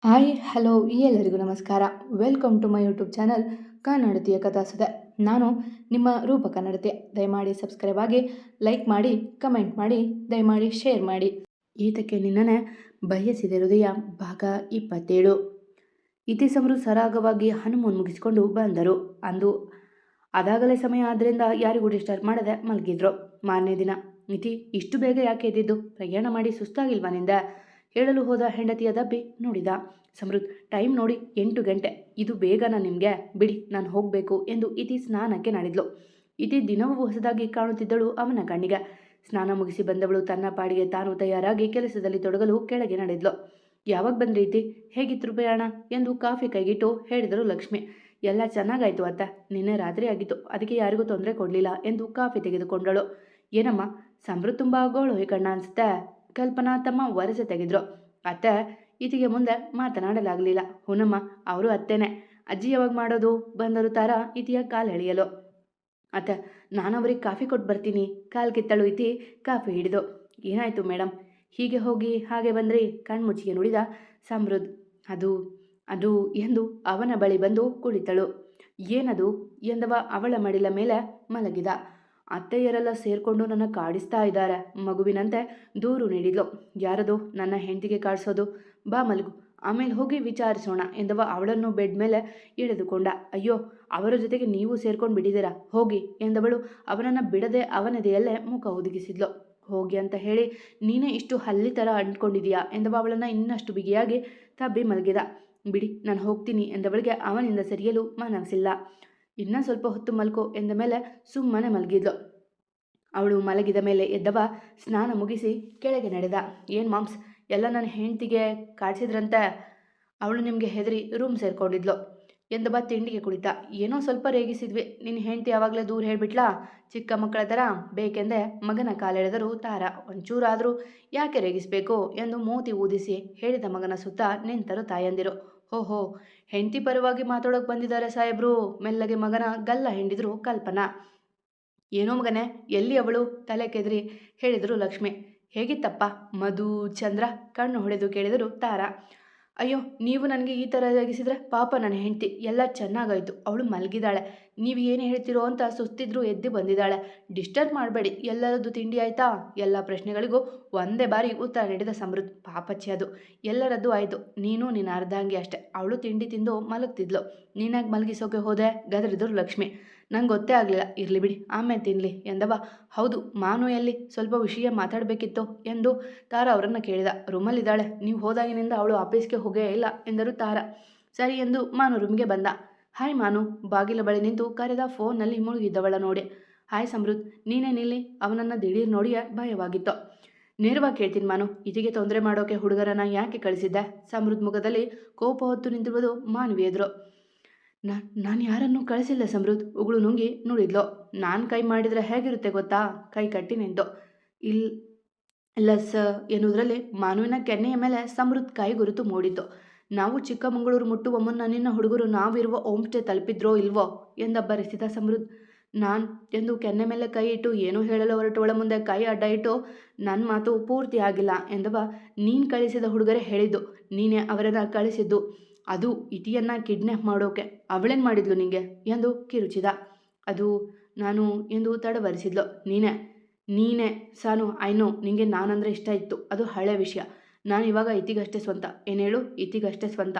Hi hello ಎಲ್ಲರಿಗೂ ನಮಸ್ಕಾರ. Welcome to my YouTube channel ಕನ್ನಡತಿಯ ಕಥಾಸುಧೆ. ನಾನು ನಿಮ್ಮ ರೂಪ ಕನ್ನಡತಿ. ದಯಮಾಡಿ ಸಬ್ಸ್ಕ್ರೈಬ್ ಆಗಿ, ಲೈಕ್ ಮಾಡಿ, ಕಮೆಂಟ್ ಮಾಡಿ, ದಯಮಾಡಿ ಶೇರ್ ಮಾಡಿ. ಈತಕ್ಕೆ ನಿನ್ನನೆ ಬಯಸಿದೆ ಹೃದಯ ಭಾಗ 27. ಇತಿಸಮರು ಸರಾಗವಾಗಿ ಹನುಮೂನ್ ಮುಗಿಸಿಕೊಂಡು ಬಂದರು. ಅಂದು ಅದಾಗಲೇ ಸಮಯ ಆದ್ದರಿಂದ ಯಾರಿಗೂ ಡಿಸ್ಟರ್ಬ್ ಮಾಡದೆ ಮಲಗಿದ್ರು. ಮಾರನೇ ದಿನ ಇತಿ ಇಷ್ಟು ಬೇಗ ಯಾಕೆ ಎದ್ದಿದ್ದು? ಪ್ರಯಾಣ ಮಾಡಿ ಸುಸ್ತಾಗಿಲ್ವಾ ನಿಂದ? ಹೇಳಲು ಹೋದ ಹೆಂಡತಿಯ ದಬ್ಬಿ ನೋಡಿದ. ಸಮೃದ್ಧ, ಟೈಮ್ ನೋಡಿ 8 ಗಂಟೆ. ಇದು ಬೇಗನಾ ನಿಮಗೆ? ಬಿಡಿ, ನಾನು ಹೋಗಬೇಕು ಎಂದು ಇತಿ ಸ್ನಾನಕ್ಕೆ ನಡೆದ್ಲು. ಇತಿ ದಿನವೂ ಹೊಸದಾಗಿ ಕಾಣುತ್ತಿದ್ದಳು ಅವನ ಕಣ್ಣಿಗೆ. ಸ್ನಾನ ಮುಗಿಸಿ ಬಂದವಳು ತನ್ನ ಪಾಡಿಗೆ ತಾನು ತಯಾರಾಗಿ ಕೆಲಸದಲ್ಲಿ ತೊಡಗಲು ಕೆಳಗೆ ನಡೆದ್ಲು. ಯಾವಾಗ ಬಂದ್ರಿ ಇತಿ? ಹೇಗಿತ್ತು ಪ್ರಯಾಣ ಎಂದು ಕಾಫಿ ಕೈಗಿಟ್ಟು ಹೇಳಿದರು ಲಕ್ಷ್ಮಿ. ಎಲ್ಲ ಚೆನ್ನಾಗಾಯ್ತು ಅತ್ತ. ನಿನ್ನೆ ರಾತ್ರಿ ಆಗಿತ್ತು, ಅದಕ್ಕೆ ಯಾರಿಗೂ ತೊಂದರೆ ಕೊಡಲಿಲ್ಲ ಎಂದು ಕಾಫಿ ತೆಗೆದುಕೊಂಡಳು. ಏನಮ್ಮ, ಸಮೃದ್ಧ ತುಂಬ ಗೋಳು ಕಣ್ಣ ಅನ್ಸುತ್ತೆ. ಕಲ್ಪನಾ ತಮ್ಮ ವರಸೆ ತೆಗೆದ್ರು. ಅತ್ತೆ ಈತಿಗೆ ಮುಂದೆ ಮಾತನಾಡಲಾಗಲಿಲ್ಲ. ಹುನಮ್ಮ, ಅವರು ಅತ್ತೇನೆ. ಅಜ್ಜಿ ಯಾವಾಗ ಮಾಡೋದು? ಬಂದರು ತಾರ ಇತಿಯ ಕಾಲು ಎಳೆಯಲು. ಅತ್ತೆ, ನಾನು ಅವ್ರಿಗೆ ಕಾಫಿ ಕೊಟ್ಟು ಬರ್ತೀನಿ. ಕಾಲು ಕಿತ್ತಳು ಇತಿ ಕಾಫಿ ಹಿಡಿದು. ಏನಾಯ್ತು ಮೇಡಮ್, ಹೀಗೆ ಹೋಗಿ ಹಾಗೆ ಬಂದ್ರಿ? ಕಣ್ಮುಚ್ಚಿಗೆ ನುಡಿದ ಸಮೃದ್ಧ. ಅದು ಅದು ಎಂದು ಅವನ ಬಳಿ ಬಂದು ಕುಳಿತಳು. ಏನದು ಎಂದವ ಅವಳ ಮಡಿಲ ಮೇಲೆ ಮಲಗಿದ. ಅತ್ತೆಯರೆಲ್ಲ ಸೇರ್ಕೊಂಡು ನನ್ನ ಕಾಡಿಸ್ತಾ ಇದ್ದಾರೆ ಮಗುವಿನಂತೆ ದೂರು ನೀಡಿದ್ಲು. ಯಾರದು ನನ್ನ ಹೆಂಡತಿಗೆ ಕಾಡಿಸೋದು? ಬಾ ಮಲಗು, ಆಮೇಲೆ ಹೋಗಿ ವಿಚಾರಿಸೋಣ ಎಂದವ ಅವಳನ್ನು ಬೆಡ್ ಮೇಲೆ ಎಳೆದುಕೊಂಡ. ಅಯ್ಯೋ, ಅವರ ಜೊತೆಗೆ ನೀವು ಸೇರ್ಕೊಂಡು ಬಿಟ್ಟಿದ್ದೀರಾ, ಹೋಗಿ ಎಂದವಳು ಅವನನ್ನು ಬಿಡದೆ ಅವನದೆಯಲ್ಲೇ ಮುಖ ಒದಗಿಸಿದ್ಲು. ಹೋಗಿ ಅಂತ ಹೇಳಿ ನೀನೇ ಇಷ್ಟು ಹಲ್ಲಿ ಥರ ಅಂಟ್ಕೊಂಡಿದೀಯಾ ಎಂದವ ಅವಳನ್ನು ಇನ್ನಷ್ಟು ಬಿಗಿಯಾಗಿ ತಬ್ಬಿ ಮಲಗಿದ. ಬಿಡಿ, ನಾನು ಹೋಗ್ತೀನಿ ಎಂದವಳಿಗೆ ಅವನಿಂದ ಸರಿಯಲು ಮನಸ್ಸಿಲ್ಲ. ಇನ್ನೂ ಸ್ವಲ್ಪ ಹೊತ್ತು ಮಲ್ಕೋ ಎಂದ ಮೇಲೆ ಸುಮ್ಮನೆ ಮಲಗಿದ್ಲು. ಅವಳು ಮಲಗಿದ ಮೇಲೆ ಎದ್ದವ ಸ್ನಾನ ಮುಗಿಸಿ ಕೆಳಗೆ ನಡೆದ. ಏನು ಮಾಮ್ಸ್, ಎಲ್ಲ ನನ್ನ ಹೆಂಡತಿಗೆ ಕಾಡಿಸಿದ್ರಂತೆ. ಅವಳು ನಿಮಗೆ ಹೆದರಿ ರೂಮ್ ಸೇರ್ಕೊಂಡಿದ್ಲು ಎಂದವ ತಿಂಡಿಗೆ ಕುಳಿತ. ಏನೋ ಸ್ವಲ್ಪ ರೇಗಿಸಿದ್ವಿ. ನಿನ್ನ ಹೆಂಡತಿ ಯಾವಾಗಲೇ ದೂರ ಹೇಳ್ಬಿಟ್ಲಾ? ಚಿಕ್ಕ ಮಕ್ಕಳ ಥರ ಬೇಕೆಂದೇ ಮಗನ ಕಾಲೆಳೆದರು ತಾರ. ಒಂಚೂರಾದರೂ ಯಾಕೆ ರೇಗಿಸಬೇಕು ಎಂದು ಮೂತಿ ಊದಿಸಿ ಹೇಳಿದ ಮಗನ ಸುತ್ತ ನಿಂತರು ತಾಯಂದಿರು. ಓಹೋ, ಹೆಂಡತಿ ಪರವಾಗಿ ಮಾತಾಡೋಕೆ ಬಂದಿದ್ದಾರೆ ಸಾಹೇಬ್ರು. ಮೆಲ್ಲಗೆ ಮಗನ ಗಲ್ಲ ಹಿಂಡಿದ್ರು ಕಲ್ಪನಾ. ಏನೋ ಮಗನೇ, ಎಲ್ಲಿ ಅವಳು? ತಲೆ ಕೆದರಿ ಹೇಳಿದರು ಲಕ್ಷ್ಮಿ. ಹೇಗಿತ್ತಪ್ಪ ಮಧು ಚಂದ್ರ? ಕಣ್ಣು ಹೊಡೆದು ಕೇಳಿದರು ತಾರ. ಅಯ್ಯೋ, ನೀವು ನನಗೆ ಈ ಥರ ರೇಗಿಸಿದ್ರೆ ಪಾಪ ನನ್ನ ಹೆಂಡತಿ. ಎಲ್ಲ ಚೆನ್ನಾಗಾಯಿತು, ಅವಳು ಮಲಗಿದಾಳೆ. ನೀವು ಏನು ಹೇಳ್ತಿರೋ ಅಂತ ಸುಸ್ತಿದ್ರು ಎದ್ದು ಬಂದಿದ್ದಾಳೆ. ಡಿಸ್ಟರ್ಬ್ ಮಾಡಬೇಡಿ. ಎಲ್ಲರದ್ದು ತಿಂಡಿ ಆಯಿತಾ? ಎಲ್ಲ ಪ್ರಶ್ನೆಗಳಿಗೂ ಒಂದೇ ಬಾರಿ ಉತ್ತರ ನೀಡಿದ ಸಮೃದ್ಧ. ಪಾಪಚ್ಚಿ, ಅದು ಎಲ್ಲರದ್ದು ಆಯಿತು. ನೀನು ನಿನ್ನ ಅರ್ಧಾಂಗಿ ಅಷ್ಟೆ. ಅವಳು ತಿಂಡಿ ತಿಂದು ಮಲಗ್ತಿದ್ಲು. ನೀನಾಗಿ ಮಲಗಿಸೋಕೆ ಹೋದೆ? ಗದರಿದ್ರು ಲಕ್ಷ್ಮಿ. ನಂಗೆ ಗೊತ್ತೇ ಆಗಲಿಲ್ಲ. ಇರಲಿ ಬಿಡಿ, ಆಮೇಲೆ ತಿನ್ನಲಿ ಎಂದವ. ಹೌದು, ಮಾನು ಎಲ್ಲಿ? ಸ್ವಲ್ಪ ವಿಷಯ ಮಾತಾಡಬೇಕಿತ್ತು ಎಂದು ತಾರ ಅವರನ್ನು ಕೇಳಿದ. ರೂಮಲ್ಲಿದ್ದಾಳೆ. ನೀವು ಹೋದಾಗಿನಿಂದ ಅವಳು ಆಫೀಸ್ಗೆ ಹೋಗೇ ಇಲ್ಲ ಎಂದರು ತಾರ. ಸರಿ ಎಂದು ಮಾನು ರೂಮ್ಗೆ ಬಂದ. ಹಾಯ್ ಮಾನು, ಬಾಗಿಲ ಬಳಿ ನಿಂತು ಕರೆದ. ಫೋನ್ನಲ್ಲಿ ಮುಳುಗಿದ್ದವಳ ನೋಡಿ. ಹಾಯ್ ಸಮೃದ್ಧ, ನೀನೇ ನಿಲ್ಲಿ. ಅವನನ್ನು ದಿಢೀರ್ ನೋಡಿಯೇ ಭಯವಾಗಿತ್ತು. ನೇರವಾಗಿ ಕೇಳ್ತೀನಿ ಮಾನು, ಇದಿಗೆ ತೊಂದರೆ ಮಾಡೋಕೆ ಹುಡುಗರನ್ನ ಯಾಕೆ ಕಳಿಸಿದ್ದೆ? ಸಮೃದ್ಧ ಮುಖದಲ್ಲಿ ಕೋಪ ಹೊತ್ತು ನಿಂತಿರುವುದು ಮಾನವಿ ಎದುರು. ನಾನು ಯಾರನ್ನೂ ಕಳಿಸಿಲ್ಲ ಸಮೃದ್ಧ, ಉಗುಳು ನುಂಗಿ ನುಡಿದ್ಲು. ನಾನು ಕೈ ಮಾಡಿದರೆ ಹೇಗಿರುತ್ತೆ ಗೊತ್ತಾ? ಕೈ ಕಟ್ಟಿ ನಿಂತು. ಇಲ್ಲ ಎನ್ನುವುದರಲ್ಲಿ ಮಾನವಿನ ಕೆನ್ನೆಯ ಮೇಲೆ ಸಮೃದ್ಧ ಕೈ ಗುರುತು ಮೂಡಿತು. ನಾವು ಚಿಕ್ಕಮಗಳೂರು ಮುಟ್ಟುವ ಮುನ್ನ ನಿನ್ನ ಹುಡುಗರು ನಾವಿರುವ ಹೋಮ್ ಸ್ಟೇ ತಲುಪಿದ್ರೋ ಇಲ್ವೋ ಎಂದಬ್ಬರಿಸಿದ ಸಮೃದ್ಧ. ನಾನು ಎಂದು ಕೆನ್ನೆ ಮೇಲೆ ಕೈ ಇಟ್ಟು ಏನೂ ಹೇಳಲು ಹೊರಟುವಳ ಮುಂದೆ ಕೈ ಅಡ್ಡ ಇಟ್ಟು, ನನ್ನ ಮಾತು ಪೂರ್ತಿ ಆಗಿಲ್ಲ ಎಂದವ. ನೀನು ಕಳಿಸಿದ ಹುಡುಗರೇ ಹೇಳಿದ್ದು, ನೀನೇ ಅವರನ್ನು ಕಳಿಸಿದ್ದು. ಅದು ಇಟಿಯನ್ನು ಕಿಡ್ನ್ಯಾಪ್ ಮಾಡೋಕೆ. ಅವಳೇನು ಮಾಡಿದ್ಲು ನಿಂಗೆ ಎಂದು ಕಿರುಚಿದ. ಅದು ನಾನು ಎಂದು ತಡವರಿಸಿದ್ಲು. ನೀನೇ ಸಾನು, ಐನೋ ನಿಂಗೆ ನಾನಂದರೆ ಇಷ್ಟ ಇತ್ತು. ಅದು ಹಳೆ ವಿಷಯ. ನಾನು ಇವಾಗ ಇತಿಗಷ್ಟೇ ಸ್ವಂತ. ಏನು ಹೇಳು? ಇತಿಗಷ್ಟೇ ಸ್ವಂತ.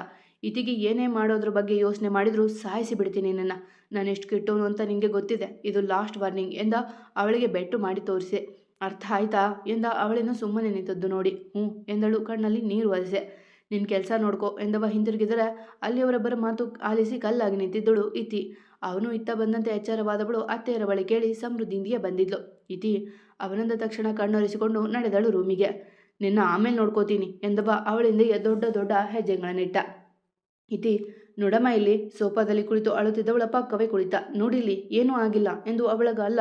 ಇತಿಗೆ ಏನೇ ಮಾಡೋದ್ರ ಬಗ್ಗೆ ಯೋಚನೆ ಮಾಡಿದರೂ ಸಾಯಿಸಿ ಬಿಡ್ತೀನಿ ನಿನ್ನನ್ನು. ನಾನು ಎಷ್ಟು ಕೆಟ್ಟವನು ಅಂತ ನಿಂಗೆ ಗೊತ್ತಿದೆ. ಇದು ಲಾಸ್ಟ್ ವಾರ್ನಿಂಗ್ ಎಂದ ಅವಳಿಗೆ ಬೆಟ್ಟು ಮಾಡಿ ತೋರಿಸೆ. ಅರ್ಥ ಆಯ್ತಾ ಎಂದ ಅವಳನ್ನು ಸುಮ್ಮನೆ ನಿಂತದ್ದು ನೋಡಿ. ಹ್ಞೂ ಎಂದಳು ಕಣ್ಣಲ್ಲಿ ನೀರು ಒರೆಸೆ. ನಿನ್ನ ಕೆಲಸ ನೋಡ್ಕೊ ಎಂದವ ಹಿಂತಿರುಗಿದರೆ ಅಲ್ಲಿ ಅವರೊಬ್ಬರ ಮಾತು ಆಲಿಸಿ ಕಲ್ಲಾಗಿ ನಿಂತಿದ್ದಳು ಇತಿ. ಅವನು ಇತ್ತ ಬಂದಂತೆ ಎಚ್ಚರವಾದವಳು ಅತ್ತೆಯರ ಬಳಿ ಕೇಳಿ ಸಮೃದ್ಧಿಯಿಂದಿಗೆ ಬಂದಿದ್ಲು. ಇತಿ ಅವನಂದ ತಕ್ಷಣ ಕಣ್ಣೊರೆಸಿಕೊಂಡು ನಡೆದಳು ರೂಮಿಗೆ. ನಿನ್ನ ಆಮೇಲೆ ನೋಡ್ಕೋತೀನಿ ಎಂದವ ಅವಳಿಂದ ದೊಡ್ಡ ದೊಡ್ಡ ಹೆಜ್ಜೆಗಳನ್ನಿಟ್ಟ. ಇತಿ ನೋಡಮ್ಮ, ಇಲ್ಲಿ ಸೋಫಾದಲ್ಲಿ ಕುಳಿತು ಅಳುತ್ತಿದ್ದವಳ ಪಕ್ಕವೇ ಕುಳಿತ. ನೋಡಿಲ್ಲಿ, ಏನೂ ಆಗಿಲ್ಲ ಎಂದು ಅವಳ ಗಲ್ಲ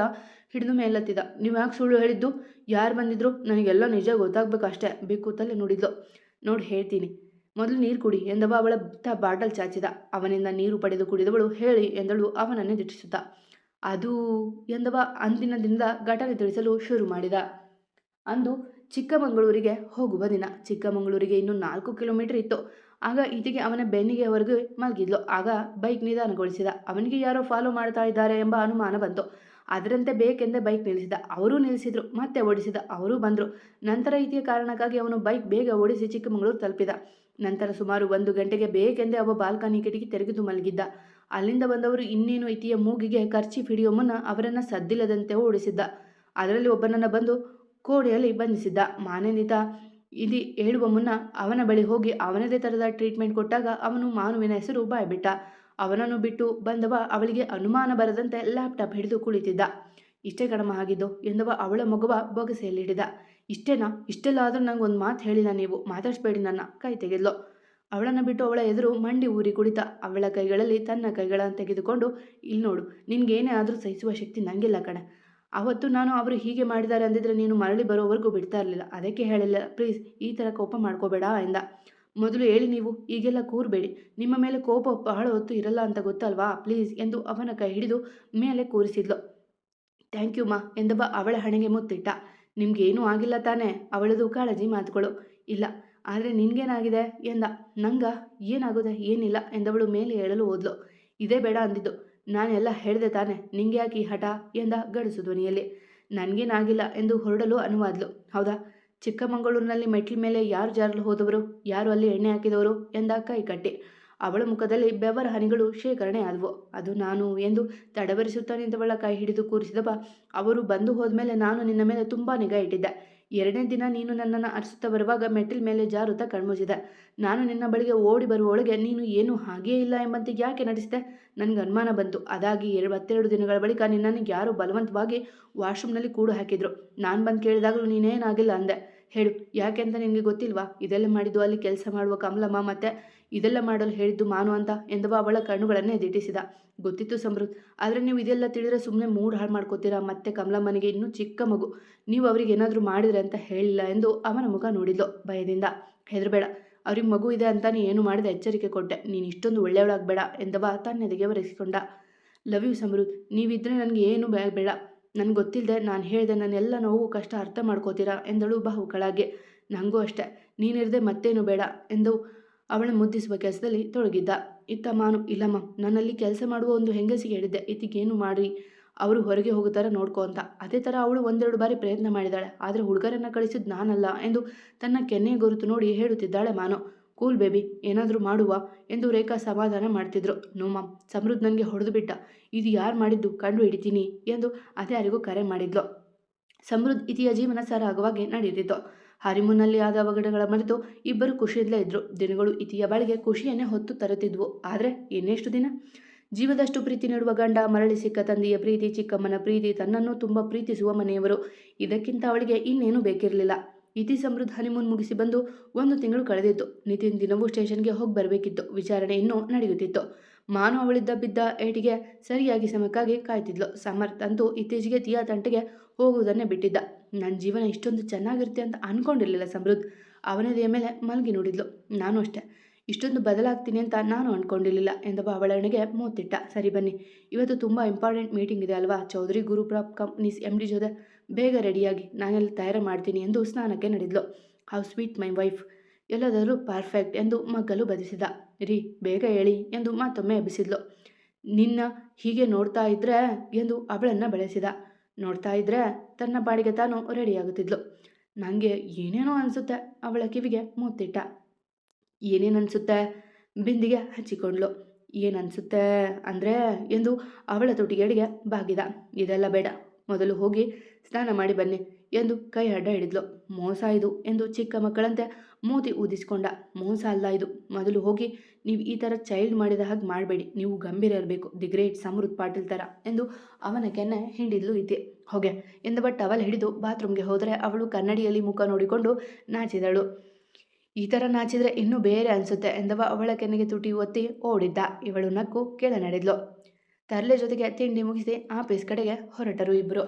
ಹಿಡಿದು ಮೇಲತ್ತಿದ. ನೀವು ಯಾಕೆ ಸುಳ್ಳು ಹೇಳಿದ್ದು? ಯಾರು ಬಂದಿದ್ರು? ನನಗೆಲ್ಲ ನಿಜ ಗೊತ್ತಾಗಬೇಕು ಅಷ್ಟೇ. ಬಿಕ್ಕೂತಲ್ಲೇ ನುಡಿದ್ಲು. ನೋಡಿ ಹೇಳ್ತೀನಿ, ಮೊದಲು ನೀರು ಕುಡಿ ಎಂದವ ಅವಳ ಬಾಟಲ್ ಚಾಚಿದ. ಅವನಿಂದ ನೀರು ಪಡೆದು ಕುಡಿದವಳು ಹೇಳಿ ಎಂದಳು ಅವನನ್ನೇ ದಿಟ್ಟಿಸುತ್ತಾ. ಅದು ಎಂದವ ಅಂದಿನ ದಿನದ ಘಟನೆ ತಿಳಿಸಲು ಶುರು ಮಾಡಿದ. ಅಂದು ಚಿಕ್ಕಮಗಳೂರಿಗೆ ಹೋಗುವ ದಿನ. ಚಿಕ್ಕಮಗಳೂರಿಗೆ ಇನ್ನು 4 ಕಿಲೋಮೀಟರ್ ಇತ್ತು. ಆಗ ಈಕೆಗೆ ಅವನ ಬೆನ್ನಿಗೆ ಹೊರಗೆ ಮಲಗಿದ್ಲು. ಆಗ ಬೈಕ್ ನಿಧಾನಗೊಳಿಸಿದ. ಅವನಿಗೆ ಯಾರೋ ಫಾಲೋ ಮಾಡ್ತಾ ಇದ್ದಾರೆ ಎಂಬ ಅನುಮಾನ ಬಂತು. ಅದರಂತೆ ಬೇಕೆಂದೇ ಬೈಕ್ ನಿಲ್ಲಿಸಿದ. ಅವರೂ ನಿಲ್ಲಿಸಿದ್ರು. ಮತ್ತೆ ಓಡಿಸಿದ. ಅವರೂ ಬಂದರು. ನಂತರ ಈಕೆಯ ಕಾರಣಕ್ಕಾಗಿ ಅವನು ಬೈಕ್ ಬೇಗ ಓಡಿಸಿ ಚಿಕ್ಕಮಗಳೂರು ತಲುಪಿದ. ನಂತರ ಸುಮಾರು 1 ಗಂಟೆಗೆ ಬೇಕೆಂದೇ ಅವ ಬಾಲ್ಕನಿ ಕಿಟಕಿ ತೆರೆದು ಮಲಗಿದ್ದ. ಅಲ್ಲಿಂದ ಬಂದವರು ಇನ್ನೇನು ಈಕೆಯ ಮೂಗಿಗೆ ಕರ್ಚೀಫ್ ಹಿಡಿಯೋ ಮುನ್ನ ಅವರನ್ನು ಸದ್ದಿಲ್ಲದಂತೆ ಓಡಿಸಿದ್ದ. ಅದರಲ್ಲಿ ಒಬ್ಬನನ್ನು ಬಂದು ಕೋಣೆಯಲ್ಲಿ ಬಂಧಿಸಿದ್ದ. ಮಾನ್ಯನಿತ ಇದು ಹೇಳುವ ಮುನ್ನ ಅವನ ಬಳಿ ಹೋಗಿ ಅವನದೇ ಥರದ ಟ್ರೀಟ್ಮೆಂಟ್ ಕೊಟ್ಟಾಗ ಅವನು ಮಾನುವಿನ ಹೆಸರು ಬಾಯ್ಬಿಟ್ಟ. ಅವನನ್ನು ಬಿಟ್ಟು ಬಂದವ ಅವಳಿಗೆ ಅನುಮಾನ ಬರದಂತೆ ಲ್ಯಾಪ್ಟಾಪ್ ಹಿಡಿದು ಕುಳಿತಿದ್ದ. ಇಷ್ಟೇ ಕಣಮ ಆಗಿದ್ದು ಎಂದವ ಅವಳ ಮಗುವ ಬೊಗಸೆಯಲ್ಲಿಡಿದ. ಇಷ್ಟೇನಾ? ಇಷ್ಟೆಲ್ಲ ಆದರೂ ನಂಗೊಂದು ಮಾತು ಹೇಳಿಲ್ಲ ನೀವು, ಮಾತಾಡಿಸ್ಬೇಡಿ ನನ್ನ. ಕೈ ತೆಗೆದ್ಲು. ಅವಳನ್ನು ಬಿಟ್ಟು ಅವಳ ಎದುರು ಮಂಡಿ ಊರಿ ಕುಳಿತ. ಅವಳ ಕೈಗಳಲ್ಲಿ ತನ್ನ ಕೈಗಳನ್ನು ತೆಗೆದುಕೊಂಡು, ಇಲ್ಲಿ ನೋಡು, ನಿನ್ಗೇನೇ ಆದರೂ ಸಹಿಸುವ ಶಕ್ತಿ ನನಗಿಲ್ಲ ಕಣೆ. ಅವತ್ತು ನಾನು ಅವರು ಹೀಗೆ ಮಾಡಿದ್ದಾರೆ ಅಂದಿದ್ರೆ ನೀನು ಮರಳಿ ಬರೋವರೆಗೂ ಬಿಡ್ತಾ ಇರಲಿಲ್ಲ. ಅದಕ್ಕೆ ಹೇಳಿಲ್ಲ. ಪ್ಲೀಸ್ ಈ ಥರ ಕೋಪ ಮಾಡ್ಕೋಬೇಡ ಎಂದ. ಮೊದಲು ಹೇಳಿ ನೀವು, ಈಗೆಲ್ಲ ಕೂರಬೇಡಿ. ನಿಮ್ಮ ಮೇಲೆ ಕೋಪ ಬಹಳ ಹೊತ್ತು ಇರಲ್ಲ ಅಂತ ಗೊತ್ತಲ್ವಾ? ಪ್ಲೀಸ್ ಎಂದು ಅವನ ಕೈ ಹಿಡಿದು ಮೇಲೆ ಕೂರಿಸಿದ್ಲು. ಥ್ಯಾಂಕ್ ಯು ಮಾ ಎಂದವ ಅವಳ ಹಣೆಗೆ ಮುತ್ತಿಟ್ಟ. ನಿಮ್ಗೇನೂ ಆಗಿಲ್ಲ ತಾನೇ? ಅವಳದು ಕಾಳಜಿ ಮಾತುಗಳು. ಇಲ್ಲ, ಆದರೆ ನಿನ್ಗೇನಾಗಿದೆ ಎಂದ. ನಂಗ ಏನಾಗೋದೆ? ಏನಿಲ್ಲ ಎಂದವಳು ಮೇಲೆ ಹೇಳಲು ಹೋದ್ಲು. ಇದೇ ಬೇಡ ಅಂದಿದ್ದು. ನಾನೆಲ್ಲ ಹೇಳಿದೆ ತಾನೆ, ನಿಂಗೆ ಯಾಕೆ ಈ ಹಠ ಎಂದ ಗಡಸು ಧ್ವನಿಯಲ್ಲಿ. ನನಗೇನಾಗಿಲ್ಲ ಎಂದು ಹೊರಡಲು ಅನುವಾದ್ಲು. ಹೌದಾ? ಚಿಕ್ಕಮಗಳೂರಿನಲ್ಲಿ ಮೆಟ್ಲ ಮೇಲೆ ಯಾರು ಜಾರಲು ಹೋದವರು? ಯಾರು ಅಲ್ಲಿ ಎಣ್ಣೆ ಹಾಕಿದವರು ಎಂದ ಕೈ ಕಟ್ಟಿ. ಅವಳ ಮುಖದಲ್ಲಿ ಬೆವರ ಹನಿಗಳು ಶೇಖರಣೆ ಆದವು. ಅದು ನಾನು ಎಂದು ತಡವರಿಸುತ್ತಾ ನಿಂತವಳ ಕೈ ಹಿಡಿದು ಕೂರಿಸಿದವ. ಅವರು ಬಂದು ಹೋದ್ಮೇಲೆ ನಾನು ನಿನ್ನ ಮೇಲೆ ತುಂಬ ನಿಗಾ ಇಟ್ಟಿದ್ದೆ. 2ನೇ ದಿನ ನೀನು ನನ್ನನ್ನು ಅರಸುತ್ತಾ ಬರುವಾಗ ಮೆಟ್ಟಿಲ ಮೇಲೆ ಜಾರುತ್ತಾ ಕಣ್ಮುಚ್ಚಿದೆ. ನಾನು ನಿನ್ನ ಬಳಿಗೆ ಓಡಿ ಬರುವೊಳಗೆ ನೀನು ಏನೂ ಹಾಗೇ ಇಲ್ಲ ಎಂಬಂತೆ ಯಾಕೆ ನಡೆಸಿದೆ? ನನಗೆ ಅನುಮಾನ ಬಂತು. ಅದಾಗಿ 22 ದಿನಗಳ ಬಳಿಕ ನಿನ್ನನ್ನು ಯಾರೋ ಬಲವಂತವಾಗಿ ವಾಶ್ರೂಮ್ನಲ್ಲಿ ಕೂಡು ಹಾಕಿದ್ರು. ನಾನು ಬಂದು ಕೇಳಿದಾಗಲೂ ನೀನೇನಾಗಿಲ್ಲ ಅಂದೆ. ಹೇಳು, ಯಾಕೆ ಅಂತ ನಿನಗೆ ಗೊತ್ತಿಲ್ವಾ? ಇದೆಲ್ಲ ಮಾಡಿದ್ದು ಅಲ್ಲಿ ಕೆಲಸ ಮಾಡುವ ಕಮಲಮ್ಮ, ಮತ್ತೆ ಇದೆಲ್ಲ ಮಾಡಲು ಹೇಳಿದ್ದು ಮಾನು ಅಂತ ಎಂದವ ಅವಳ ಕಣ್ಣುಗಳನ್ನೇ ದಿಟ್ಟಿಸಿದ. ಗೊತ್ತಿತ್ತು ಸಮೃದ್ಧ, ಆದರೆ ನೀವು ಇದೆಲ್ಲ ತಿಳಿದ್ರೆ ಸುಮ್ಮನೆ ಮೂಡ್ ಹಾಳು ಮಾಡ್ಕೋತೀರಾ. ಮತ್ತೆ ಕಮಲಮ್ಮನಿಗೆ ಇನ್ನೂ ಚಿಕ್ಕ ಮಗು, ನೀವು ಅವ್ರಿಗೆ ಏನಾದರೂ ಮಾಡಿದ್ರೆ ಅಂತ ಹೇಳಿಲ್ಲ ಎಂದು ಅವನ ಮುಖ ನೋಡಿದ್ಲು ಭಯದಿಂದ. ಹೆದರಬೇಡ, ಅವ್ರಿಗೆ ಮಗು ಇದೆ ಅಂತಾನೆ ಏನು ಮಾಡಿದ ಎಚ್ಚರಿಕೆ ಕೊಟ್ಟೆ. ನೀನು ಇಷ್ಟೊಂದು ಒಳ್ಳೆಯವಳಾಗಬೇಡ ಎಂದವ ತನ್ನೆದೆಗೆ ಒರೆಸಿಕೊಂಡ. ಲವ್ ಯು ಸಮೃದ್ಧ, ನೀವಿದ್ರೆ ನನಗೆ ಏನು ಬೇಡ. ನನಗೆ ಗೊತ್ತಿಲ್ಲದೆ ನಾನು ಹೇಳಿದೆ ನನ್ನೆಲ್ಲ ನೋವು ಕಷ್ಟ ಅರ್ಥ ಮಾಡ್ಕೋತೀರಾ ಎಂದಳು ಬಹುಕಳಾಗಿ. ನನಗೂ ಅಷ್ಟೇ, ನೀನಿರದೆ ಮತ್ತೇನು ಬೇಡ ಎಂದು ಅವಳ ಮುದ್ದಿಸುವ ಕೆಲಸದಲ್ಲಿ ತೊಡಗಿದ್ದ. ಇತ್ತ ಮಾನು, ಇಲ್ಲಮ್ಮ, ನನ್ನಲ್ಲಿ ಕೆಲಸ ಮಾಡುವ ಒಂದು ಹೆಂಗಸಿಗೆ ಹೇಳಿದ್ದೆ, ಈತಿಗೇನು ಮಾಡಿ ಅವರು ಹೊರಗೆ ಹೋಗುತ್ತಾರೆ ನೋಡ್ಕೊ ಅಂತ. ಅದೇ ಥರ ಅವಳು 1-2 ಬಾರಿ ಪ್ರಯತ್ನ ಮಾಡಿದ್ದಾಳೆ. ಆದರೆ ಹುಡುಗರನ್ನು ಕಳಿಸಿದ್ದು ನಾನಲ್ಲ ಎಂದು ತನ್ನ ಕೆನ್ನೆಯ ಗುರುತು ನೋಡಿ ಹೇಳುತ್ತಿದ್ದಾಳೆ ಮಾನು. ಕೂಲ್ ಬೇಬಿ, ಏನಾದರೂ ಮಾಡುವ ಎಂದು ರೇಖಾ ಸಮಾಧಾನ ಮಾಡ್ತಿದ್ರು. ನೋ ಮಾಮ್, ಸಮೃದ್ಧ ನನಗೆ ಹೊಡೆದು ಬಿಟ್ಟ. ಇದು ಯಾರು ಮಾಡಿದ್ದು ಕಂಡು ಹಿಡಿತೀನಿ ಎಂದು ಅದ್ಯಾರಿಗೂ ಕರೆ ಮಾಡಿದ್ಲು. ಸಮೃದ್ಧ ಇತಿಯ ಜೀವನ ಸರಾಗವಾಗಿ ನಡೆಯುತ್ತಿತ್ತು. ಹರಿಮೂನ್ನಲ್ಲಿ ಆದ ಅವಘಡಗಳ ಮರೆತು ಇಬ್ಬರು ಖುಷಿಯಲ್ಲೇ ಇದ್ರು. ದಿನಗಳು ಇತಿಯ ಬಾಳಿಗೆ ಖುಷಿಯನ್ನೇ ಹೊತ್ತು ತರುತ್ತಿದ್ವು. ಆದರೆ ಇನ್ನೆಷ್ಟು ದಿನ? ಜೀವದಷ್ಟು ಪ್ರೀತಿ ನೀಡುವ ಗಂಡ, ಮರಳಿ ಸಿಕ್ಕ ತಂದೆಯ ಪ್ರೀತಿ, ಚಿಕ್ಕಮ್ಮನ ಪ್ರೀತಿ, ತನ್ನನ್ನು ತುಂಬ ಪ್ರೀತಿಸುವ ಮನೆಯವರು, ಇದಕ್ಕಿಂತ ಅವಳಿಗೆ ಇನ್ನೇನೂ ಬೇಕಿರಲಿಲ್ಲ. ಇತಿ ಸಮೃದ್ಧ ಹನಿಮೂನ್ ಮುಗಿಸಿ ಬಂದು 1 ತಿಂಗಳು ಕಳೆದಿತ್ತು. ನಿತಿನ್ ದಿನವೂ ಸ್ಟೇಷನ್ಗೆ ಹೋಗಿ ಬರಬೇಕಿತ್ತು. ವಿಚಾರಣೆ ಇನ್ನೂ ನಡೆಯುತ್ತಿತ್ತು. ಮಾನು ಅವಳಿದ್ದ ಬಿದ್ದ ಏಟಿಗೆ ಸರಿಯಾಗಿ ಸಮಯಕ್ಕಾಗಿ ಕಾಯ್ತಿದ್ಲು. ಸಮರ್ಥ್ ಅಂತೂ ಇತ್ತೀಚೆಗೆ ತೀಯಾ ತಂಟೆಗೆ ಹೋಗುವುದನ್ನೇ ಬಿಟ್ಟಿದ್ದ. ನನ್ನ ಜೀವನ ಇಷ್ಟೊಂದು ಚೆನ್ನಾಗಿರುತ್ತೆ ಅಂತ ಅಂದ್ಕೊಂಡಿರಲಿಲ್ಲ ಸಮೃದ್ಧ. ಅವನದೆಯ ಮೇಲೆ ಮಲಗಿ ನೋಡಿದ್ಲು. ನಾನು ಅಷ್ಟೇ, ಇಷ್ಟೊಂದು ಬದಲಾಗ್ತೀನಿ ಅಂತ ನಾನು ಅಂದ್ಕೊಂಡಿರಲಿಲ್ಲ ಎಂದವ ಅವಳನೆಗೆ ಮೂತಿಟ್ಟ. ಸರಿ ಬನ್ನಿ, ಇವತ್ತು ತುಂಬ ಇಂಪಾರ್ಟೆಂಟ್ ಮೀಟಿಂಗ್ ಇದೆ ಅಲ್ವಾ? ಚೌಧರಿ ಗ್ರೂಪ್ ಕಂಪ್ನೀಸ್ MD ಜೊತೆ ಬೇಗ ರೆಡಿಯಾಗಿ, ನಾನೆಲ್ಲ ತಯಾರು ಮಾಡ್ತೀನಿ ಎಂದು ಸ್ನಾನಕ್ಕೆ ನಡೆದ್ಲು. ಹೌ ಸ್ವೀಟ್ ಮೈ ವೈಫ್, ಎಲ್ಲದಾದರೂ ಪರ್ಫೆಕ್ಟ್ ಎಂದು ಮಗ್ಗಲು ಬದಿಸಿದ. ರೀ, ಬೇಗ ಹೇಳಿ ಎಂದು ಮತ್ತೊಮ್ಮೆ ಎಬ್ಬಿಸಿದ್ಲು. ನಿನ್ನ ಹೀಗೆ ನೋಡ್ತಾ ಇದ್ರೆ ಎಂದು ಅವಳನ್ನು ಬೆಳೆಸಿದ. ನೋಡ್ತಾ ಇದ್ರೆ ತನ್ನ ಪಾಡಿಗೆ ತಾನು ರೆಡಿಯಾಗುತ್ತಿದ್ಲು. ನನಗೆ ಏನೇನೋ ಅನಿಸುತ್ತೆ. ಅವಳ ಕಿವಿಗೆ ಮೂತಿಟ್ಟ. ಏನೇನು ಅನಿಸುತ್ತೆ? ಬಿಂದಿಗೆ ಹಚ್ಚಿಕೊಂಡ್ಲು. ಏನನ್ಸುತ್ತೆ ಅಂದರೆ ಎಂದು ಅವಳ ತುಟಿಗೆಡೆಗೆ ಬಾಗಿದ. ಇದೆಲ್ಲ ಬೇಡ, ಮೊದಲು ಹೋಗಿ ಸ್ನಾನ ಮಾಡಿ ಬನ್ನಿ ಎಂದು ಕೈ ಅಡ್ಡ ಹಿಡಿದ್ಲು. ಮೋಸ ಇದು ಎಂದು ಚಿಕ್ಕ ಮಕ್ಕಳಂತೆ ಮೂತಿ ಊದಿಸಿಕೊಂಡ. ಮೋಸ ಅಲ್ಲ ಇದು, ಮೊದಲು ಹೋಗಿ ನೀವು ಈ ಥರ ಚೈಲ್ಡ್ ಮಾಡಿದ ಹಾಗೆ ಮಾಡಬೇಡಿ. ನೀವು ಗಂಭೀರ ಇರಬೇಕು, ದಿ ಗ್ರೇಟ್ ಸಮೃದ್ಧ ಪಾಟೀಲ್ ಥರ ಎಂದು ಅವನ ಕೆನ್ನೆ ಹಿಂಡಿದ್ಲು ಇತಿ. ಹೊಗೆ ಎಂದವ ಟವಲ್ ಹಿಡಿದು ಬಾತ್ರೂಮ್ಗೆ ಹೋದರೆ ಅವಳು ಕನ್ನಡಿಯಲ್ಲಿ ಮುಖ ನೋಡಿಕೊಂಡು ನಾಚಿದಳು. ಈ ಥರ ನಾಚಿದ್ರೆ ಇನ್ನೂ ಬೇರೆ ಅನಿಸುತ್ತೆ ಎಂದವ ಅವಳ ಕೆನ್ನೆಗೆ ತುಟಿ ಒತ್ತಿ ಓಡಿದ್ದ. ಇವಳು ನಕ್ಕು ಕೆಳ ನಡೆದ್ಲು. ತರಲೆ ಜೊತೆಗೆ ತಿಂಡಿ ಮುಗಿಸಿ ಆಫೀಸ್ ಕಡೆಗೆ ಹೊರಟರು ಇಬ್ಬರು.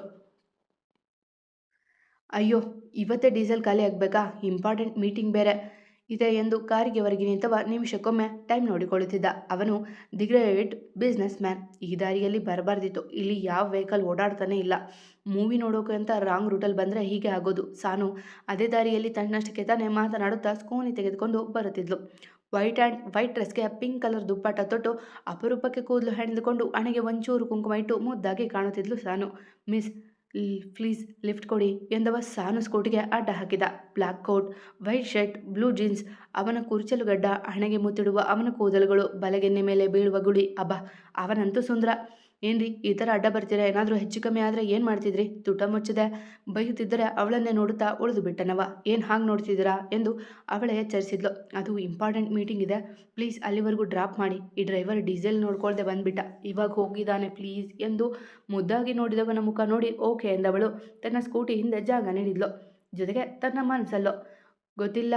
ಅಯ್ಯೋ, ಇವತ್ತೇ ಡೀಸೆಲ್ ಖಾಲಿ ಆಗಬೇಕಾ? ಇಂಪಾರ್ಟೆಂಟ್ ಮೀಟಿಂಗ್ ಬೇರೆ ಇದೆ ಎಂದು ಕಾರಿಗೆ ಹೊರಗೆ ನಿಂತವ ನಿಮಿಷಕ್ಕೊಮ್ಮೆ ಟೈಮ್ ನೋಡಿಕೊಳ್ಳುತ್ತಿದ್ದ. ಅವನು ದಿ ಗ್ರೇಟ್ ಬಿಸ್ನೆಸ್ ಮ್ಯಾನ್. ಈ ದಾರಿಯಲ್ಲಿ ಬರಬಾರ್ದಿತ್ತು. ಇಲ್ಲಿ ಯಾವ ವೆಹಿಕಲ್ ಓಡಾಡ್ತಾನೆ ಇಲ್ಲ. ಮೂವಿ ನೋಡೋಕೆ ಅಂತ ರಾಂಗ್ ರೂಟಲ್ಲಿ ಬಂದರೆ ಹೀಗೆ ಆಗೋದು. ಸಾನು ಅದೇ ದಾರಿಯಲ್ಲಿ ತನ್ನಷ್ಟಕ್ಕೆ ತಾನೇ ಮಾತನಾಡುತ್ತಾ ಸ್ಕೂನಿ ತೆಗೆದುಕೊಂಡು ಬರುತ್ತಿದ್ಲು. ವೈಟ್ ಡ್ರೆಸ್ಗೆ ಪಿಂಕ್ ಕಲರ್ ದುಪ್ಪಟ್ಟ ತೊಟ್ಟು ಅಪರೂಪಕ್ಕೆ ಕೂದಲು ಹೆಣೆದುಕೊಂಡು ಹಣೆಗೆ ಒಂಚೂರು ಕುಂಕುಮ ಇಟ್ಟು ಮುದ್ದಾಗಿ ಕಾಣುತ್ತಿದ್ಲು ಸಾನು. ಮಿಸ್, ಪ್ಲೀಸ್ ಲಿಫ್ಟ್ ಕೊಡಿ ಎಂದವ ಸಾನು ಸ್ಕೂಟಿಗೆ ಅಡ್ಡ ಹಾಕಿದ. Black coat, white shirt, blue jeans, ಅವನ ಕುರ್ಚಲು ಗಡ್ಡ, ಹಣೆಗೆ ಮುತ್ತಿಡುವ ಅವನ ಕೂದಲುಗಳು, ಬಲಗೆನ್ನೆ ಮೇಲೆ ಬೀಳುವ ಗುಳಿ. ಅಬ್ಬಾ, ಅವನಂತೂ ಸುಂದರ. ಏನ್ರಿ ಈ ಥರ ಅಡ್ಡ ಬರ್ತೀರಾ? ಏನಾದರೂ ಹೆಚ್ಚು ಕಮ್ಮಿ ಆದರೆ ಏನು ಮಾಡ್ತಿದ್ರಿ? ತುಟ ಮುಚ್ಚದೆ ಬೈಯುತ್ತಿದ್ದರೆ ಅವಳನ್ನೇ ನೋಡುತ್ತಾ ಉಳಿದು ಬಿಟ್ಟನವ. ಏನು ಹಾಗೆ ನೋಡ್ತಿದ್ದೀರಾ ಎಂದು ಅವಳೇ ಎಚ್ಚರಿಸಿದ್ಲು. ಅದು ಇಂಪಾರ್ಟೆಂಟ್ ಮೀಟಿಂಗ್ ಇದೆ, ಪ್ಲೀಸ್ ಅಲ್ಲಿವರೆಗೂ ಡ್ರಾಪ್ ಮಾಡಿ. ಈ ಡ್ರೈವರ್ ಡೀಸೆಲ್ ನೋಡ್ಕೊಳ್ದೆ ಬಂದ್ಬಿಟ್ಟ, ಇವಾಗ ಹೋಗಿದ್ದಾನೆ ಪ್ಲೀಸ್ ಎಂದು ಮುದ್ದಾಗಿ ನೋಡಿದವನ ಮುಖ ನೋಡಿ ಓಕೆ ಎಂದವಳು ತನ್ನ ಸ್ಕೂಟಿ ಹಿಂದೆ ಜಾಗ ನೀಡಿದ್ಲು. ಜೊತೆಗೆ ತನ್ನ ಮನಸ್ಸಲ್ಲೋ, ಗೊತ್ತಿಲ್ಲ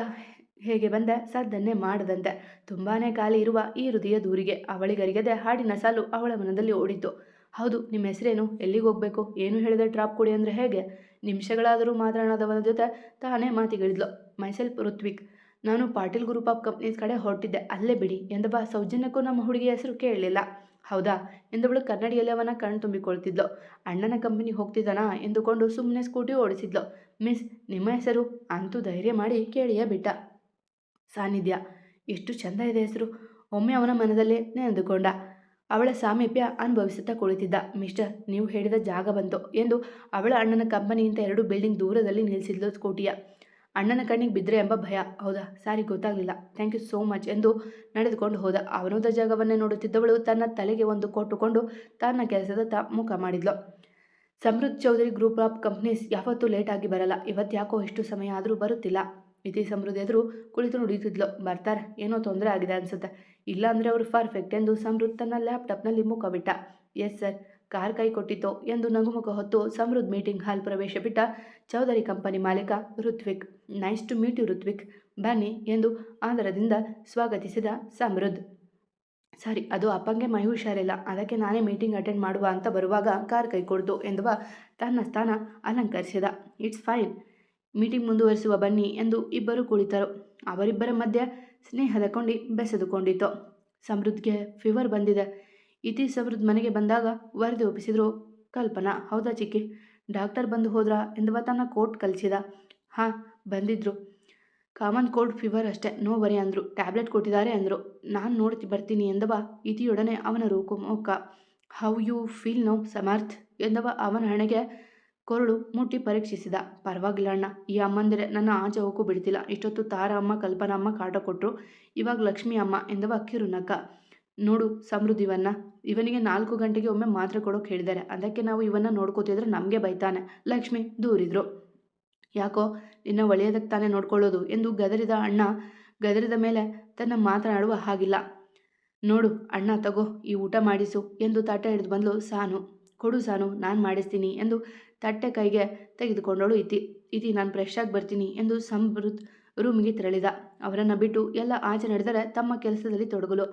ಹೇಗೆ ಬಂದೆ, ಸದ್ದನ್ನೇ ಮಾಡದಂತೆ. ತುಂಬಾ ಖಾಲಿ ಇರುವ ಈ ಹೃದಯ ದೂರಿಗೆ ಅವಳಿಗರಿಗದೆ ಹಾಡಿನ ಸಾಲು ಅವಳ ಮನದಲ್ಲಿ ಓಡಿತು. ಹೌದು, ನಿಮ್ಮ ಹೆಸರೇನು? ಎಲ್ಲಿಗೆ ಹೋಗಬೇಕು? ಏನು ಹೇಳಿದೆ ಡ್ರಾಪ್ ಕೊಡಿ ಅಂದರೆ ಹೇಗೆ? ನಿಮಿಷಗಳಾದರೂ ಮಾತನಾಡದವನ ಜೊತೆ ತಾನೇ ಮಾತಿಗಳಿದ್ಲು. ಮೈಸೆಲ್ಫ್ ಋತ್ವಿಕ್, ನಾನು ಪಾಟೀಲ್ ಗ್ರೂಪ್ ಆಫ್ ಕಂಪ್ನೀಸ್ ಕಡೆ ಹೊರಟಿದ್ದೆ, ಅಲ್ಲೇ ಬಿಡಿ ಎಂದವ ಸೌಜನ್ಯಕ್ಕೂ ನಮ್ಮ ಹುಡುಗಿಯ ಹೆಸರು ಕೇಳಲಿಲ್ಲ. ಹೌದಾ ಎಂದವಳು ಕನ್ನಡಿಯಲ್ಲಿ ಅವನ ಕಣ್ಣು ತುಂಬಿಕೊಳ್ತಿದ್ಲು. ಅಣ್ಣನ ಕಂಪನಿ ಹೋಗ್ತಿದ್ದಾನಾ ಎಂದುಕೊಂಡು ಸುಮ್ಮನೆ ಸ್ಕೂಟಿ ಓಡಿಸಿದ್ಲು. ಮಿಸ್, ನಿಮ್ಮ ಹೆಸರು? ಅಂತೂ ಧೈರ್ಯ ಮಾಡಿ ಕೇಳಿಯೇ ಬಿಟ್ಟ. ಸಾನ್ನಿಧ್ಯ, ಎಷ್ಟು ಚಂದ ಇದೆ ಹೆಸರು. ಒಮ್ಮೆ ಅವನ ಮನದಲ್ಲೇ ನೆನೆದುಕೊಂಡ. ಅವಳ ಸಾಮೀಪ್ಯ ಅನುಭವಿಸುತ್ತಾ ಕುಳಿತಿದ್ದ. ಮಿಸ್ಟರ್, ನೀವು ಹೇಳಿದ ಜಾಗ ಬಂತು ಎಂದು ಅವಳ ಅಣ್ಣನ ಕಂಪನಿಯಿಂದ 2 ಬಿಲ್ಡಿಂಗ್ ದೂರದಲ್ಲಿ ನಿಲ್ಲಿಸಿದ್ಲು ಸ್ಕೂಟಿಯ. ಅಣ್ಣನ ಕಣ್ಣಿಗೆ ಬಿದ್ದರೆ ಎಂಬ ಭಯ. ಹೌದಾ, ಸಾರಿ ಗೊತ್ತಾಗಲಿಲ್ಲ, ಥ್ಯಾಂಕ್ ಯು ಸೋ ಮಚ್ ಎಂದು ನಡೆದುಕೊಂಡು ಹೋದ. ಅವನೋದ ಜಾಗವನ್ನೇ ನೋಡುತ್ತಿದ್ದವಳು ತನ್ನ ತಲೆಗೆ ಒಂದು ಕೊಟ್ಟುಕೊಂಡು ತನ್ನ ಕೆಲಸದ ಮುಖ ಮಾಡಿದ್ಲು. Samruddh Chaudhary group of companies ಯಾವತ್ತೂ ಲೇಟಾಗಿ ಬರಲ್ಲ. ಇವತ್ತು ಯಾಕೋ ಎಷ್ಟು ಸಮಯ ಆದರೂ ಬರುತ್ತಿಲ್ಲ. ಇತಿ ಸಮೃದ್ಧಿ ಎದುರು ಕುಳಿತು ನುಡಿಯುತ್ತಿದ್ಲು. ಬರ್ತಾರೆ, ಏನೋ ತೊಂದರೆ ಆಗಿದೆ ಅನ್ಸುತ್ತೆ. ಇಲ್ಲ ಅಂದರೆ ಅವರು ಪರ್ಫೆಕ್ಟ್ ಎಂದು ಸಮೃದ್ಧ್ ತನ್ನ ಲ್ಯಾಪ್ಟಾಪ್ನಲ್ಲಿ ಮುಖ ಬಿಟ್ಟ. ಎಸ್ ಸರ್, ಕಾರ್ ಕೈ ಕೊಟ್ಟಿತ್ತು ಎಂದು ನಗುಮುಖ ಹೊತ್ತು ಸಮೃದ್ಧ್ ಮೀಟಿಂಗ್ ಹಾಲ್ ಪ್ರವೇಶ ಬಿಟ್ಟ. ಚೌಧರಿ ಕಂಪನಿ ಮಾಲೀಕ Ritvik. Nice to meet you Ritvik, ಬನ್ನಿ ಎಂದು ಆದರದಿಂದ ಸ್ವಾಗತಿಸಿದ ಸಮೃದ್ಧ್. ಸರಿ, ಅದು ಅಪ್ಪಂಗೆ ಮೈ ಹುಷಾರಿಲ್ಲ, ಅದಕ್ಕೆ ನಾನೇ ಮೀಟಿಂಗ್ ಅಟೆಂಡ್ ಮಾಡುವ ಅಂತ ಬರುವಾಗ ಕಾರ್ ಕೈ ಕೊಡ್ತು ಎಂದುವ ತನ್ನ ಸ್ಥಾನ ಅಲಂಕರಿಸಿದ. ಇಟ್ಸ್ ಫೈನ್, ಮೀಟಿಂಗ್ ಮುಂದುವರಿಸುವ ಬನ್ನಿ ಎಂದು ಇಬ್ಬರು ಕುಳಿತರು. ಅವರಿಬ್ಬರ ಮಧ್ಯೆ ಸ್ನೇಹದ ಕೊಂಡಿ ಬೆಸೆದುಕೊಂಡಿತು. ಸಮೃದ್ಧಿಗೆ ಫೀವರ್ ಬಂದಿದೆ. ಇತಿ ಸಮೃದ್ಧ್ ಮನೆಗೆ ಬಂದಾಗ ವರದಿ ಒಪ್ಪಿಸಿದ್ರು ಕಲ್ಪನಾ. ಹೌದಾ ಚಿಕ್ಕಿ, ಡಾಕ್ಟರ್ ಬಂದು ಹೋದ್ರಾ ಎಂದುವ ತನ್ನ ಕೋಟ್ ಕಲಿಸಿದ. ಹಾಂ, ಬಂದಿದ್ರು. ಕಾಮನ್ ಕೋಲ್ಡ್ ಫೀವರ್ ಅಷ್ಟೇ, ನೋ ವರಿ ಅಂದರು. ಟ್ಯಾಬ್ಲೆಟ್ ಕೊಟ್ಟಿದ್ದಾರೆ ಅಂದರು. ನಾನು ನೋಡಿ ಬರ್ತೀನಿ ಎಂದವ ಇತಿಯೊಡನೆ ಅವನ ಮುಖ. How you feel now Samarth ಎಂದವ ಅವನ ಹಣೆಗೆ ಕೊರಳು ಮುಟ್ಟಿ ಪರೀಕ್ಷಿಸಿದ. ಪರವಾಗಿಲ್ಲ ಅಣ್ಣ, ಈ ಅಮ್ಮಂದಿರೆ ನನ್ನ ಆಚೆ ಹೋಗು ಬಿಡ್ತಿಲ್ಲ. ಇಷ್ಟೊತ್ತು ತಾರ ಅಮ್ಮ, ಕಲ್ಪನಾ ಅಮ್ಮ ಕಾಟ ಕೊಟ್ಟರು, ಇವಾಗ ಲಕ್ಷ್ಮಿ ಅಮ್ಮ ಎಂದವ ಕಿರುನಕ್ಕ. ನೋಡು ಸಮೃದ್ಧಿ, ಇವನಿಗೆ 4 ಗಂಟೆಗೆ ಒಮ್ಮೆ ಮಾತ್ರೆ ಕೊಡೋಕೆ ಹೇಳಿದ್ದಾರೆ. ಅದಕ್ಕೆ ನಾವು ಇವನ್ನ ನೋಡ್ಕೋತಿದ್ರೆ ನಮಗೆ ಬೈತಾನೆ. ಲಕ್ಷ್ಮಿ ದೂರಿದ್ರು. ಯಾಕೋ ನಿನ್ನ ಒಳ್ಳೆಯದಕ್ಕೆ ತಾನೇ ನೋಡ್ಕೊಳ್ಳೋದು ಎಂದು ಗದರಿದ ಅಣ್ಣ. ಗದರಿದ ಮೇಲೆ ತನ್ನ ಮಾತನಾಡುವ ಹಾಗಿಲ್ಲ. ನೋಡು ಅಣ್ಣ, ತಗೋ ಈ ಊಟ ಮಾಡಿಸು ಎಂದು ತಟ್ಟೆ ಹಿಡಿದು ಬಂದ್ಲು ಸಾನು. ಕೊಡು ಸಾನು, ನಾನು ಮಾಡಿಸ್ತೀನಿ ಎಂದು ತಟ್ಟೆ ಕೈಗೆ ತೆಗೆದುಕೊಂಡಳು ಇತಿ. ನಾನು ಫ್ರೆಶ್ ಆಗಿ ಬರ್ತೀನಿ ಎಂದು ಸಮೃದ್ಧ್ ರೂಮಿಗೆ ತೆರಳಿದ. ಅವರನ್ನು ಬಿಟ್ಟು ಎಲ್ಲ ಆಚೆ ನಡೆದರೆ ತಮ್ಮ ಕೆಲಸದಲ್ಲಿ ತೊಡಗಲು.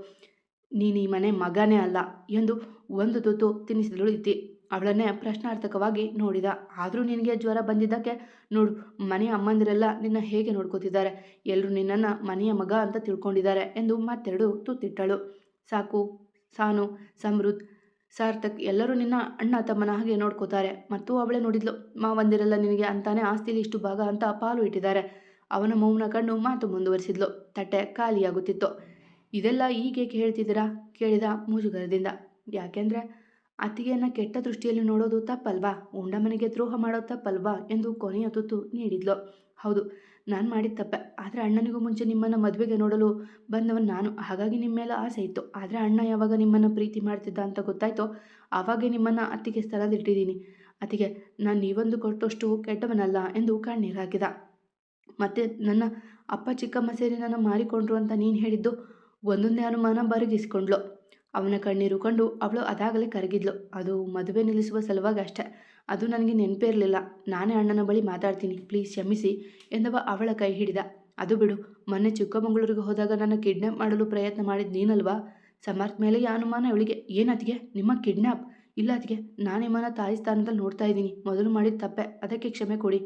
ನೀನು ಈ ಮನೆ ಮಗನೇ ಅಲ್ಲ ಎಂದು ಒಂದು ತುತ್ತು ತಿನ್ನಿಸಿದಳು ಇತಿ. ಅವಳನ್ನೇ ಪ್ರಶ್ನಾರ್ಥಕವಾಗಿ ನೋಡಿದ. ಆದರೂ ನಿನಗೆ ಜ್ವರ ಬಂದಿದ್ದಕ್ಕೆ ನೋಡು, ಮನೆಯ ಅಮ್ಮಂದಿರೆಲ್ಲ ನಿನ್ನ ಹೇಗೆ ನೋಡ್ಕೋತಿದ್ದಾರೆ. ಎಲ್ಲರೂ ನಿನ್ನನ್ನು ಮನೆಯ ಮಗ ಅಂತ ತಿಳ್ಕೊಂಡಿದ್ದಾರೆ ಎಂದು ಮತ್ತೆರಡು ತುತ್ತಿಟ್ಟಳು. ಸಾಕು ಸಾನು, ಸಮೃದ್ಧ್, ಸಾರ್ಥಕ್ ಎಲ್ಲರೂ ನಿನ್ನ ಅಣ್ಣ ತಮ್ಮನ ಹಾಗೆ ನೋಡ್ಕೋತಾರೆ. ಮತ್ತು ಅವಳೇ ನೋಡಿದ್ಲು, ಮಾವಂದಿರೆಲ್ಲ ನಿನಗೆ ಅಂತಾನೆ ಆಸ್ತಿಲಿ ಇಷ್ಟು ಭಾಗ ಅಂತ ಪಾಲು ಇಟ್ಟಿದ್ದಾರೆ. ಅವನ ಮೌನ ಕಣ್ಣು ಮಾತು ಮುಂದುವರಿಸಿದ್ಲು. ತಟ್ಟೆ ಖಾಲಿಯಾಗುತ್ತಿತ್ತು. ಇದೆಲ್ಲ ಈಗೇಕೆ ಹೇಳ್ತಿದ್ದೀರಾ ಕೇಳಿದ ಮುಜುಗರದಿಂದ. ಯಾಕೆಂದರೆ ಅತ್ತಿಗೆಯನ್ನು ಕೆಟ್ಟ ದೃಷ್ಟಿಯಲ್ಲಿ ನೋಡೋದು ತಪ್ಪಲ್ವಾ, ಉಂಡ ಮನೆಗೆ ದ್ರೋಹ ಮಾಡೋದು ತಪ್ಪಲ್ವಾ ಎಂದು ಕೊನೆಯ ತುತ್ತು ನೀಡಿದ್ಲು. ಹೌದು, ನಾನು ಮಾಡಿದ ತಪ್ಪೆ. ಆದರೆ ಅಣ್ಣನಿಗೂ ಮುಂಚೆ ನಿಮ್ಮನ್ನು ಮದುವೆಗೆ ನೋಡಲು ಬಂದವನು ನಾನು. ಹಾಗಾಗಿ ನಿಮ್ಮ ಮೇಲೆ ಆಸೆ ಇತ್ತು. ಆದರೆ ಅಣ್ಣ ಯಾವಾಗ ನಿಮ್ಮನ್ನು ಪ್ರೀತಿ ಮಾಡ್ತಿದ್ದ ಅಂತ ಗೊತ್ತಾಯ್ತೋ ಆವಾಗೇ ನಿಮ್ಮನ್ನು ಅತ್ತಿಗೆ ಸ್ಥಳದಿಟ್ಟಿದ್ದೀನಿ. ಅತ್ತಿಗೆ, ನಾನು ನೀವೊಂದು ಕೊಟ್ಟಷ್ಟು ಕೆಟ್ಟವನಲ್ಲ ಎಂದು ಕಣ್ಣೀರು ಹಾಕಿದ. ಮತ್ತೆ ನನ್ನ ಅಪ್ಪ ಚಿಕ್ಕಮ್ಮ ಸೇರಿ ನನ್ನ ಮಾರಿಕೊಂಡ್ರು ಅಂತ ನೀನು ಹೇಳಿದ್ದು ಒಂದೊಂದೇ ಅನುಮಾನ ಬರಗಿಸಿಕೊಂಡ್ಲು. ಅವನ ಕಣ್ಣೀರು ಕಂಡು ಅವಳು ಅದಾಗಲೇ ಕರಗಿದ್ಲು. ಅದು ಮದುವೆ ನಿಲ್ಲಿಸುವ ಸಲುವಾಗಿ ಅಷ್ಟೆ. ಅದು ನನಗೆ ನೆನಪೇ ಇರಲಿಲ್ಲ. ನಾನೇ ಅಣ್ಣನ ಬಳಿ ಮಾತಾಡ್ತೀನಿ, ಪ್ಲೀಸ್ ಕ್ಷಮಿಸಿ ಎಂದವ ಅವಳ ಕೈ ಹಿಡಿದ. ಅದು ಬಿಡು, ಮೊನ್ನೆ ಚಿಕ್ಕಮಗಳೂರಿಗೆ ಹೋದಾಗ ನನ್ನ ಕಿಡ್ನ್ಯಾಪ್ ಮಾಡಲು ಪ್ರಯತ್ನ ಮಾಡಿದ್ದು ನೀನಲ್ವಾ? ಸಮರ್ಥ್ ಮೇಲೆ ಅನುಮಾನ ಇವಳಿಗೆ. ಏನತ್ತಿಗೆ, ನಿಮ್ಮ ಕಿಡ್ನ್ಯಾಪ್? ಇಲ್ಲ ಅತ್ತಿಗೆ, ನಾನು ನಿಮ್ಮನ್ನು ತಾಯಿ ಸ್ಥಾನದಲ್ಲಿ ನೋಡ್ತಾ ಇದ್ದೀನಿ. ಮೊದಲು ಮಾಡಿದ ತಪ್ಪೆ, ಅದಕ್ಕೆ ಕ್ಷಮೆ ಕೊಡಿ.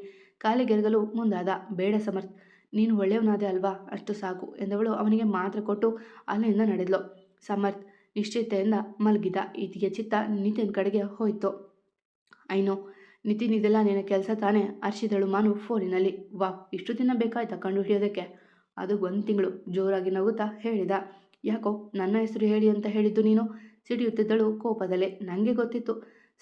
ಕಾಲಿಗೆರಗಲು ಮುಂದಾದ. ಬೇಡ ಸಮರ್ಥ್, ನೀನು ಒಳ್ಳೆಯವನಾದೆ ಅಲ್ವಾ, ಅಷ್ಟು ಸಾಕು ಎಂದವಳು ಅವನಿಗೆ ಮಾತ್ರೆ ಕೊಟ್ಟು ಅಲ್ಲಿಂದ ನಡೆದ್ಲು. ಸಮರ್ಥ್ ನಿಶ್ಚಿತೆಯಿಂದ ಮಲಗಿದ. ಈತಿಗೆ ಚಿತ್ತ ನಿತಿನ್ ಕಡೆಗೆ ಹೋಯಿತು. ಐನೋ ನಿತಿನ್, ಇದೆಲ್ಲ ನಿನ್ನ ಕೆಲಸ ತಾನೇ? ಅರ್ಷಿದಳು ಮಾನು ಫೋನಿನಲ್ಲಿ. ವಾಹ್, ಇಷ್ಟು ದಿನ ಬೇಕಾಯ್ತಾ ಕಂಡು ಹಿಡಿಯೋದಕ್ಕೆ? ಅದು 1 ತಿಂಗಳು ಜೋರಾಗಿ ನಗುತ್ತಾ ಹೇಳಿದ. ಯಾಕೋ ನನ್ನ ಹೆಸರು ಹೇಳಿ ಅಂತ ಹೇಳಿದ್ದು ನೀನು? ಸಿಡಿಯುತ್ತಿದ್ದಳು ಕೋಪದಲ್ಲೇ. ನನಗೆ ಗೊತ್ತಿತ್ತು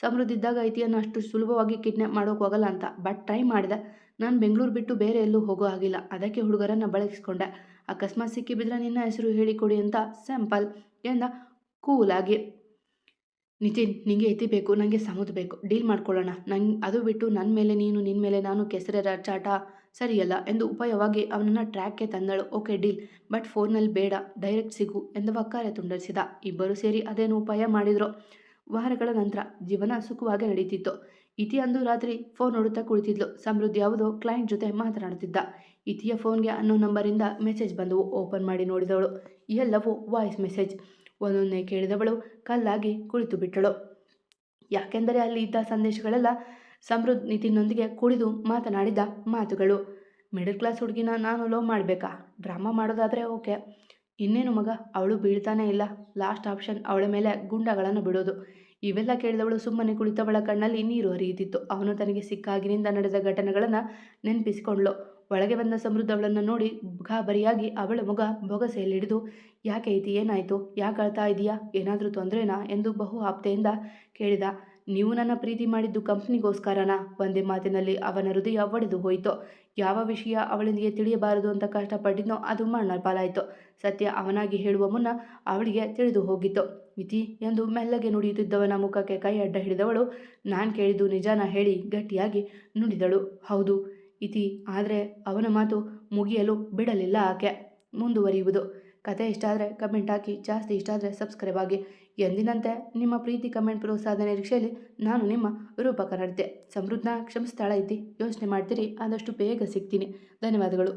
ಸಮೃದ್ಧಿದ್ದಾಗ ಐತಿಯನ್ನು ಅಷ್ಟು ಸುಲಭವಾಗಿ ಕಿಡ್ನ್ಯಾಪ್ ಮಾಡೋಕೆ ಹೋಗಲ್ಲ ಅಂತ. ಬಟ್ ಟ್ರೈ ಮಾಡಿದೆ. ನಾನು ಬೆಂಗಳೂರು ಬಿಟ್ಟು ಬೇರೆ ಎಲ್ಲೂ ಹೋಗೋ ಆಗಿಲ್ಲ. ಅದಕ್ಕೆ ಹುಡುಗರನ್ನು ಬಳಸಿಕೊಂಡೆ. ಅಕಸ್ಮಾತ್ ಸಿಕ್ಕಿಬಿದ್ರೆ ನಿನ್ನ ಹೆಸರು ಹೇಳಿಕೊಡಿ ಅಂತ ಸ್ಯಾಂಪಲ್ ಎಂದ ಕೂಲಾಗಿ. ನಿತಿನ್, ನಿಂಗೆ ಎತ್ತಿ ಬೇಕು, ನನಗೆ ಸಮುದ್ರ ಬೇಕು. ಡೀಲ್ ಮಾಡ್ಕೊಳ್ಳೋಣ. ಅದು ಬಿಟ್ಟು ನನ್ನ ಮೇಲೆ ನೀನು, ನಿನ್ನ ಮೇಲೆ ನಾನು ಕೆಸರೆ ಚಾಟ ಸರಿಯಲ್ಲ ಎಂದು ಉಪಾಯವಾಗಿ ಅವನನ್ನು ಟ್ರ್ಯಾಕ್ಗೆ ತಂದಳು. ಓಕೆ ಡೀಲ್, ಬಟ್ ಫೋನಲ್ಲಿ ಬೇಡ, ಡೈರೆಕ್ಟ್ ಸಿಗು ಎಂದು ವಕ್ಕಾರೆ ತುಂಡರಿಸಿದ. ಇಬ್ಬರು ಸೇರಿ ಅದೇನು ಉಪಾಯ ಮಾಡಿದ್ರು. ವಾರಗಳ ನಂತರ ಜೀವನ ಸುಖವಾಗಿ ನಡೀತಿತ್ತು. ಇತಿ ಅಂದು ರಾತ್ರಿ ಫೋನ್ ನೋಡುತ್ತಾ ಕುಳಿತಿದ್ಲು. ಸಮೃದ್ಧಿ ಯಾವುದೋ ಕ್ಲೈಂಟ್ ಜೊತೆ ಮಾತನಾಡುತ್ತಿದ್ದ. ಇತಿಯ ಫೋನ್ಗೆ ಅನ್ನೋ ನಂಬರಿಂದ ಮೆಸೇಜ್ ಬಂದವು. ಓಪನ್ ಮಾಡಿ ನೋಡಿದವಳು. ಎಲ್ಲವೂ ವಾಯ್ಸ್ ಮೆಸೇಜ್. ಒಂದೊಂದೇ ಕೇಳಿದವಳು ಕಲ್ಲಾಗಿ ಕುಳಿತು ಬಿಟ್ಟಳು. ಯಾಕೆಂದರೆ ಅಲ್ಲಿ ಇದ್ದ ಸಂದೇಶಗಳೆಲ್ಲ ನಿತಿನ್ನೊಂದಿಗೆ ಕುಡಿದು ಮಾತನಾಡಿದ ಮಾತುಗಳು. ಮಿಡಲ್ ಕ್ಲಾಸ್ ಹುಡುಗಿನ ನಾನು ಲವ್ ಮಾಡಬೇಕಾ? ಡ್ರಾಮಾ ಮಾಡೋದಾದರೆ ಓಕೆ. ಇನ್ನೇನು ಮಗ, ಅವಳು ಬೀಳ್ತಾನೇ ಇಲ್ಲ. ಲಾಸ್ಟ್ ಆಪ್ಷನ್ ಅವಳ ಮೇಲೆ ಗುಂಡಗಳನ್ನು ಬಿಡೋದು. ಇವೆಲ್ಲ ಕೇಳಿದವಳು ಸುಮ್ಮನೆ ಕುಳಿತವಳ ಕಣ್ಣಲ್ಲಿ ನೀರು ಹರಿಯುತ್ತಿತ್ತು. ಅವನು ತನಗೆ ಸಿಕ್ಕಾಗಿನಿಂದ ನಡೆದ ಘಟನೆಗಳನ್ನು ನೆನಪಿಸಿಕೊಂಡ್ಳು. ಒಳಗೆ ಬಂದ ಸಮೃದ್ಧ ಅವಳನ್ನು ನೋಡಿ ಗಾಬರಿಯಾಗಿ ಅವಳ ಮುಗ ಬೊಗಸೆಯಲ್ಲಿಡಿದು, ಯಾಕೆ ಐತಿ, ಏನಾಯಿತು, ಯಾಕೆ ಅಳ್ತಾ ಇದೆಯಾ, ಏನಾದರೂ ತೊಂದರೆನಾ ಎಂದು ಬಹು ಆಪ್ತೆಯಿಂದ ಕೇಳಿದ. ನೀವು ನನ್ನ ಪ್ರೀತಿ ಮಾಡಿದ್ದು ಕಂಪ್ನಿಗೋಸ್ಕರನಾ? ಒಂದೇ ಮಾತಿನಲ್ಲಿ ಅವನ ಹೃದಯ ಒಡೆದು ಹೋಯಿತು. ಯಾವ ವಿಷಯ ಅವಳಿಗೆ ತಿಳಿಯಬಾರದು ಅಂತ ಕಷ್ಟಪಟ್ಟಿದ್ನೋ ಅದು ಮಣ್ಣ ಪಾಲಾಯಿತು. ಸತ್ಯ ಅವನಾಗಿ ಹೇಳುವ ಮುನ್ನ ಅವಳಿಗೆ ತಿಳಿದು ಹೋಗಿತ್ತು. ಇತಿ ಎಂದು ಮೆಲ್ಲಗೆ ನುಡಿಯುತ್ತಿದ್ದವನ ಮುಖಕ್ಕೆ ಕೈ ಅಡ್ಡ ಹಿಡಿದವಳು, ನಾನು ಕೇಳಿದ್ದು ನಿಜಾನ ಹೇಳಿ ಗಟ್ಟಿಯಾಗಿ ನುಡಿದಳು. ಹೌದು ಇತಿ. ಆದರೆ ಅವನ ಮಾತು ಮುಗಿಯಲು ಬಿಡಲಿಲ್ಲ ಆಕೆ. ಮುಂದುವರಿಯುವುದು. ಕತೆ ಇಷ್ಟ ಆದರೆ ಕಮೆಂಟ್ ಹಾಕಿ, ಜಾಸ್ತಿ ಇಷ್ಟ ಆದರೆ ಸಬ್ಸ್ಕ್ರೈಬ್ ಆಗಿ. ಎಂದಿನಂತೆ ನಿಮ್ಮ ಪ್ರೀತಿ ಕಮೆಂಟ್ ಪ್ರೋತ್ಸಾಹದ ನಿರೀಕ್ಷೆಯಲ್ಲಿ ನಾನು ನಿಮ್ಮ ರೂಪಕ ನಡತೆ. ಸಮೃದ್ಧನ ಕ್ಷಮಿಸ್ತಾಳ ಐತಿ? ಯೋಚನೆ ಮಾಡ್ತೀರಿ? ಆದಷ್ಟು ಬೇಗ ಸಿಗ್ತೀನಿ. ಧನ್ಯವಾದಗಳು.